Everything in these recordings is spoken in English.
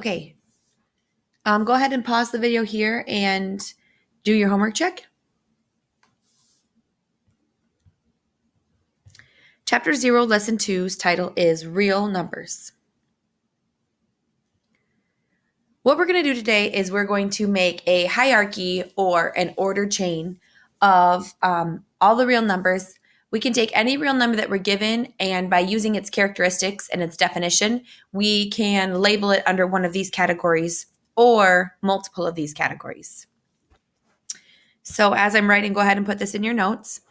Okay. Go ahead and pause the video here and do your homework check. Chapter 0, Lesson 2's title is Real Numbers. What we're going to do today is we're going to make a hierarchy or an order chain of all the real numbers. We can take any real number that we're given, and by using its characteristics and its definition, we can label it under one of these categories or multiple of these categories. So as I'm writing, go ahead and put this in your notes.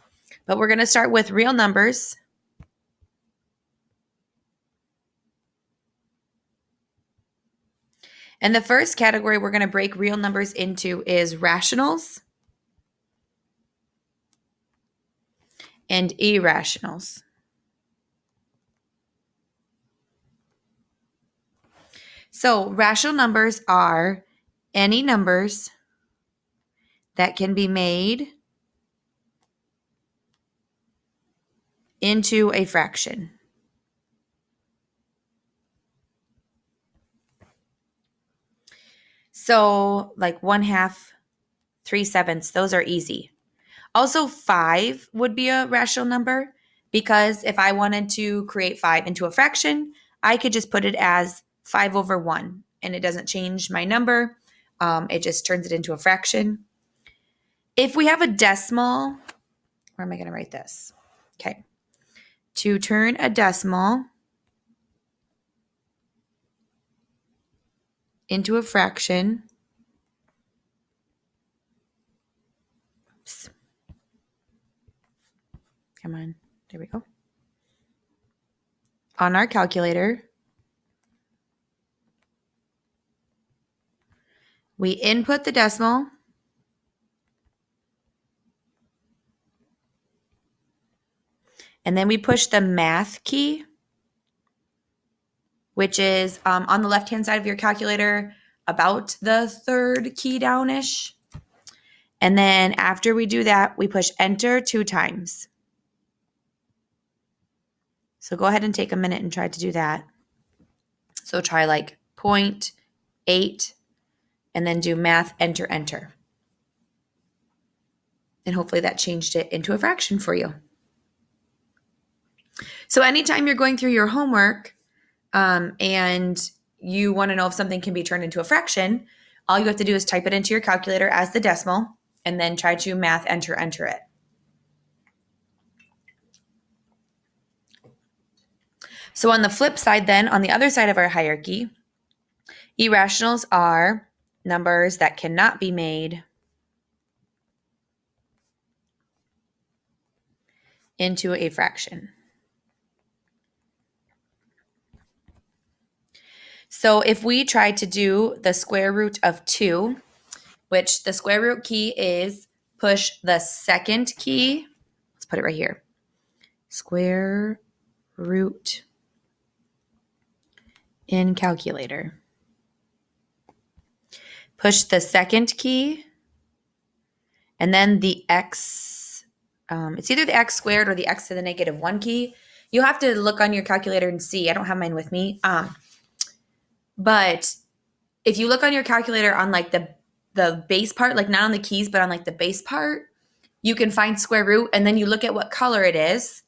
But we're going to start with real numbers. And the first category we're going to break real numbers into is rationals and irrationals. So rational numbers are any numbers that can be made into a fraction. So like 1/2, 3/7, those are easy. Also 5 would be a rational number because if I wanted to create 5 into a fraction, I could just put it as 5/1 and it doesn't change my number. It just turns it into a fraction. If we have a decimal, where am I going to write this? Okay. To turn a decimal into a fraction. Oops. Come on. There we go. On our calculator, we input the decimal. And then we push the math key, which is on the left-hand side of your calculator, about the third key downish. And then after we do that, we push enter 2 times. So go ahead and take a minute and try to do that. So try like 0.8 and then do math, enter, enter. And hopefully that changed it into a fraction for you. So anytime you're going through your homework and you want to know if something can be turned into a fraction, all you have to do is type it into your calculator as the decimal and then try to math, enter, enter it. So on the flip side then, on the other side of our hierarchy, irrationals are numbers that cannot be made into a fraction. So if we try to do the square root of 2, which the square root key is push the second key, let's put it right here, square root in calculator. Push the second key, and then the x, it's either the x squared or the x to the -1 key. You have to look on your calculator and see. I don't have mine with me. But if you look on your calculator on like the base part, like not on the keys, but on like the base part, you can find square root and then you look at what color it is.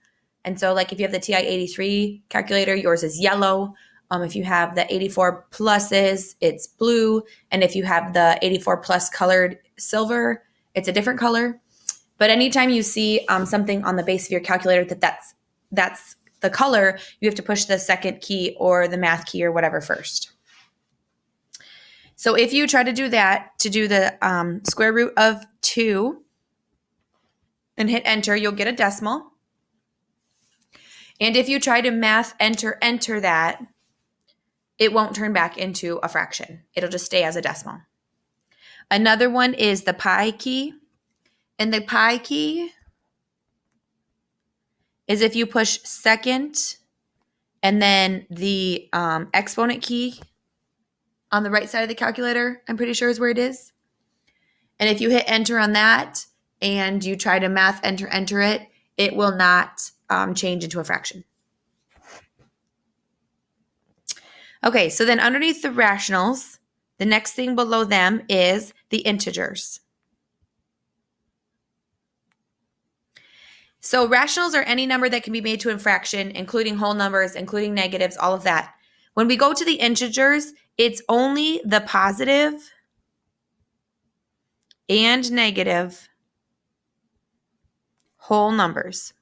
And so like if you have the TI-83 calculator, yours is yellow. If you have the 84 pluses, it's blue. And if you have the 84 plus colored silver, it's a different color. But anytime you see something on the base of your calculator that's the color, you have to push the second key or the math key or whatever first. So if you try to do that, to do the square root of 2 and hit enter, you'll get a decimal. And if you try to math, enter that, it won't turn back into a fraction. It'll just stay as a decimal. Another one is the pi key. And the pi key is if you push second and then the exponent key on the right side of the calculator, I'm pretty sure is where it is. And if you hit enter on that and you try to math, enter it, it will not change into a fraction. Okay, so then underneath the rationals, the next thing below them is the integers. So rationals are any number that can be made to a fraction, including whole numbers, including negatives, all of that. When we go to the integers, it's only the positive and negative whole numbers.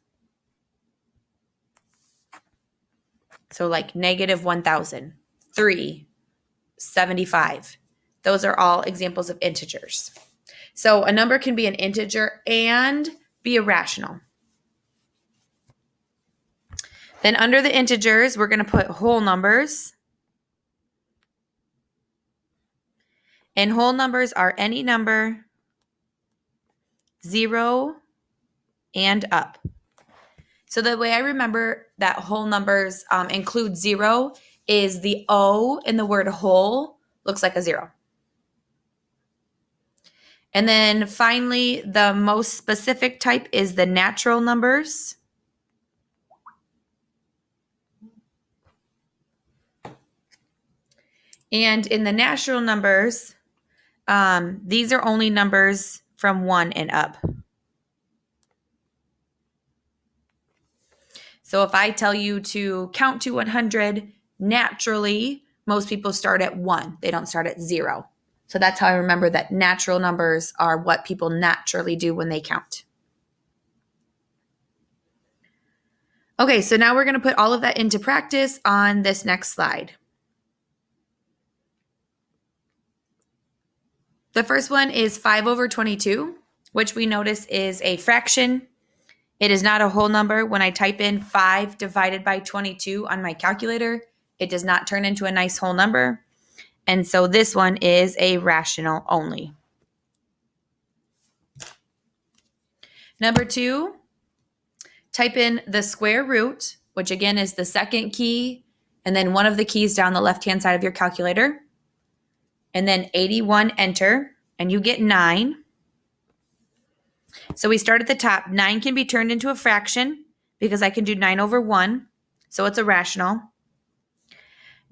So like negative 1,000, 3, 75. Those are all examples of integers. So a number can be an integer and be a rational. Then under the integers, we're going to put whole numbers. And whole numbers are any number 0 and up. So the way I remember that whole numbers include 0 is the O in the word whole looks like a 0. And then finally, the most specific type is the natural numbers. And in the natural numbers, these are only numbers from 1 and up. So if I tell you to count to 100, naturally, most people start at 1. They don't start at 0. So that's how I remember that natural numbers are what people naturally do when they count. Okay, so now we're going to put all of that into practice on this next slide. The first one is 5 over 22, which we notice is a fraction. It is not a whole number. When I type in 5 divided by 22 on my calculator, it does not turn into a nice whole number. And so this one is a rational only. Number 2, type in the square root, which again is the second key, and then one of the keys down the left-hand side of your calculator. And then 81, enter, and you get 9. So we start at the top. 9 can be turned into a fraction because I can do 9 over 1, so it's a rational.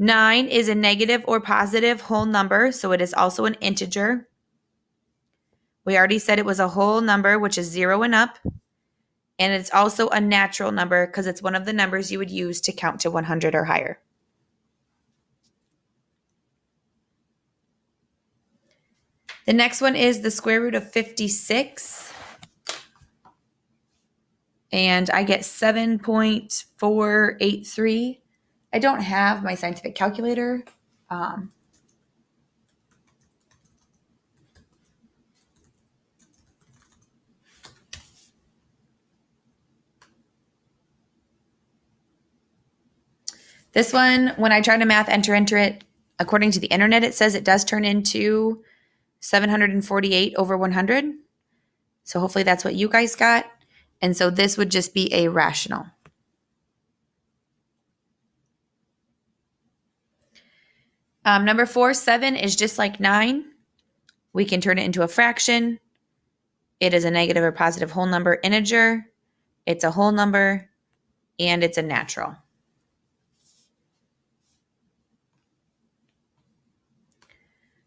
9 is a negative or positive whole number, so it is also an integer. We already said it was a whole number, which is 0 and up. And it's also a natural number because it's one of the numbers you would use to count to 100 or higher. The next one is the square root of 56. And I get 7.483. I don't have my scientific calculator. This one, when I try to math enter it, according to the internet, it says it does turn into 748 over 100. So hopefully that's what you guys got. And so this would just be a rational. Number 4, 7 is just like 9. We can turn it into a fraction. It is a negative or positive whole number integer. It's a whole number, and it's a natural.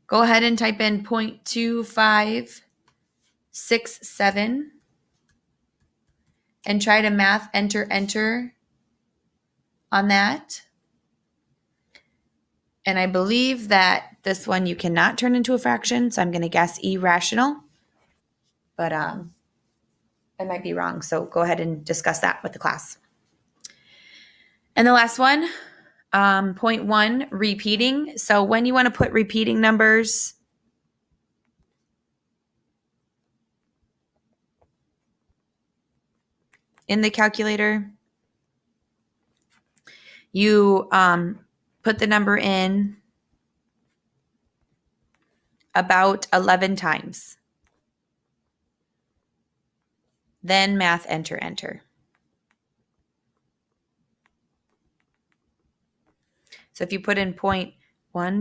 Go ahead and type in 0.2567 and try to math enter on that. And I believe that this one you cannot turn into a fraction, so I'm going to guess irrational. But I might be wrong, so go ahead and discuss that with the class. And the last one, 0.1, repeating. So when you want to put repeating numbers, in the calculator, you put the number in about 11 times. Then math enter. So if you put in 1,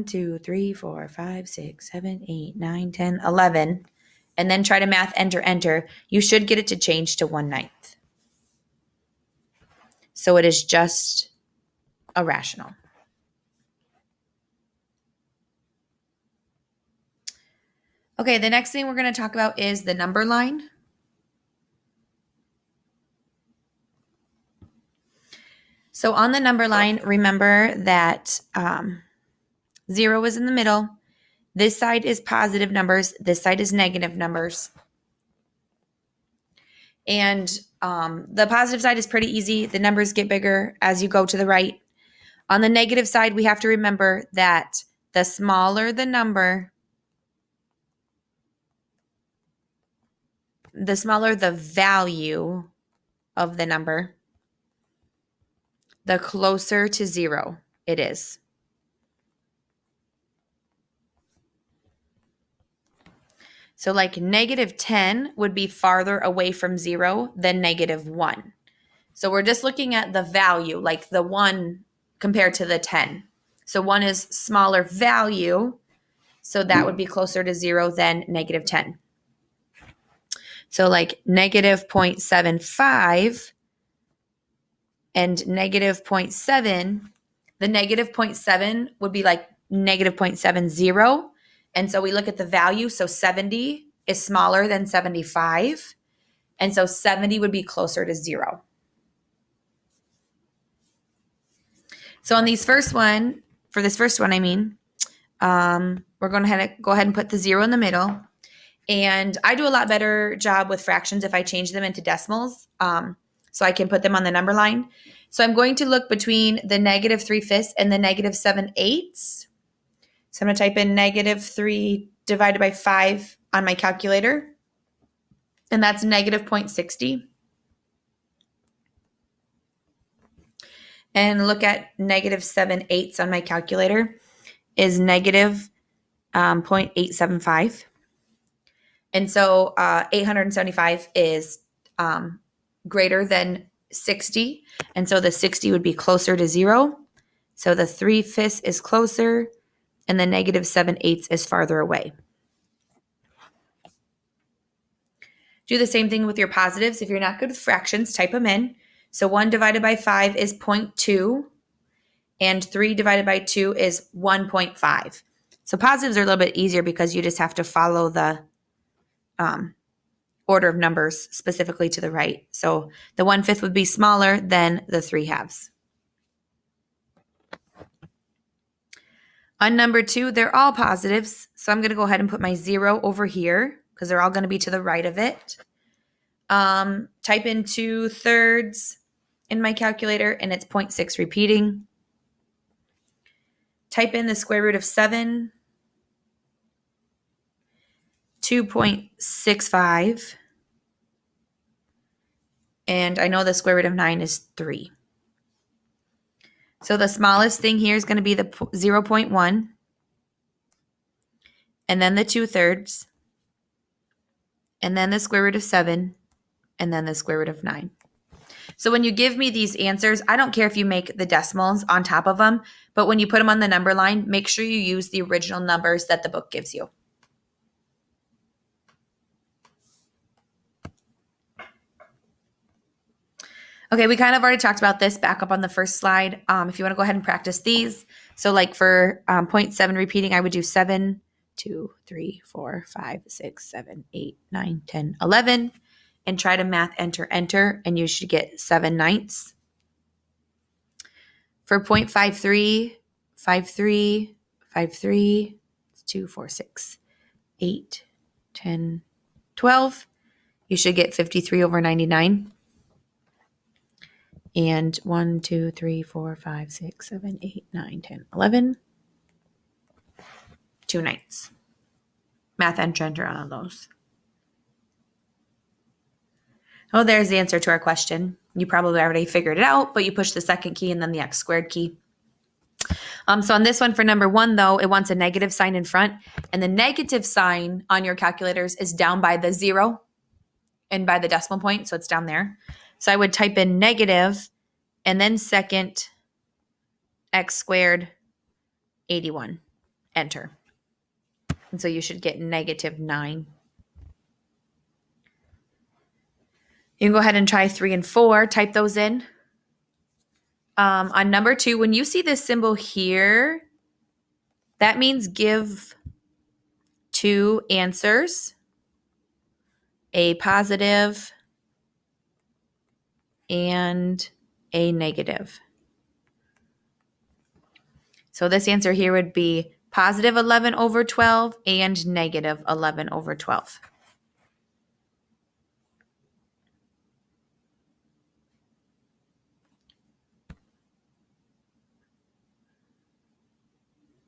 2, 3, 4, 5, 6, 7, 8, 9, 10, 11, and then try to math enter, you should get it to change to 1/9. So it is just a rational. Okay, the next thing we're going to talk about is the number line. So on the number line, remember that 0 is in the middle. This side is positive numbers. This side is negative numbers. And the positive side is pretty easy. The numbers get bigger as you go to the right. On the negative side, we have to remember that the smaller the number, the smaller the value of the number, the closer to 0 it is. So like -10 would be farther away from 0 than -1. So we're just looking at the value, like the 1 compared to the 10. So 1 is smaller value, so that would be closer to 0 than -10. So like -0.75 and -0.7, the -0.7 would be like -0.70. And so we look at the value. So 70 is smaller than 75. And so 70 would be closer to 0. So on these first one, for this first one, we're going to go ahead and put the 0 in the middle. And I do a lot better job with fractions if I change them into decimals, so I can put them on the number line. So I'm going to look between the -3/5 and the -7/8. So I'm going to type in -3 divided by 5 on my calculator, and that's -0.60. And look at -7/8 on my calculator is -0.875. And so 875 is greater than 60. And so the 60 would be closer to 0. So the 3/5 is closer and the -7/8 is farther away. Do the same thing with your positives. If you're not good with fractions, type them in. So 1 divided by 5 is 0.2 and 3 divided by 2 is 1.5. So positives are a little bit easier because you just have to follow the order of numbers specifically to the right. So the 1/5 would be smaller than the 3/2. On number 2, they're all positives. So I'm going to go ahead and put my 0 over here because they're all going to be to the right of it. Type in 2/3 in my calculator and it's 0.6 repeating. Type in the square root of 7, 2.65. And I know the square root of 9 is 3. So the smallest thing here is going to be the 0.1. And then the 2/3. And then the square root of 7. And then the square root of 9. So when you give me these answers, I don't care if you make the decimals on top of them, but when you put them on the number line, make sure you use the original numbers that the book gives you. Okay, we kind of already talked about this back up on the first slide. If you want to go ahead and practice these. So like for 0.7 repeating, I would do 7, 2, 3, 4, 5, 6, 7, 8, 9, 10, 11. And try to math enter, and you should get 7/9. For 0.53, 53, 53, 2, 4, 6, 8, 10, 12. You should get 53/99. And 1, 2, 3, 4, 5, 6, 7, 8, 9, 10, 11. 2/9. Math enter on those. Oh, there's the answer to our question. You probably already figured it out, but you push the second key and then the x² key. So on this one for number 1, though, it wants a negative sign in front. And the negative sign on your calculators is down by the 0 and by the decimal point. So it's down there. So I would type in negative and then second x² 81. Enter. And so you should get -9. You can go ahead and try 3 and 4. Type those in. On number 2, when you see this symbol here, that means give two answers, a positive and a negative. So this answer here would be positive 11 over 12 and negative 11 over 12.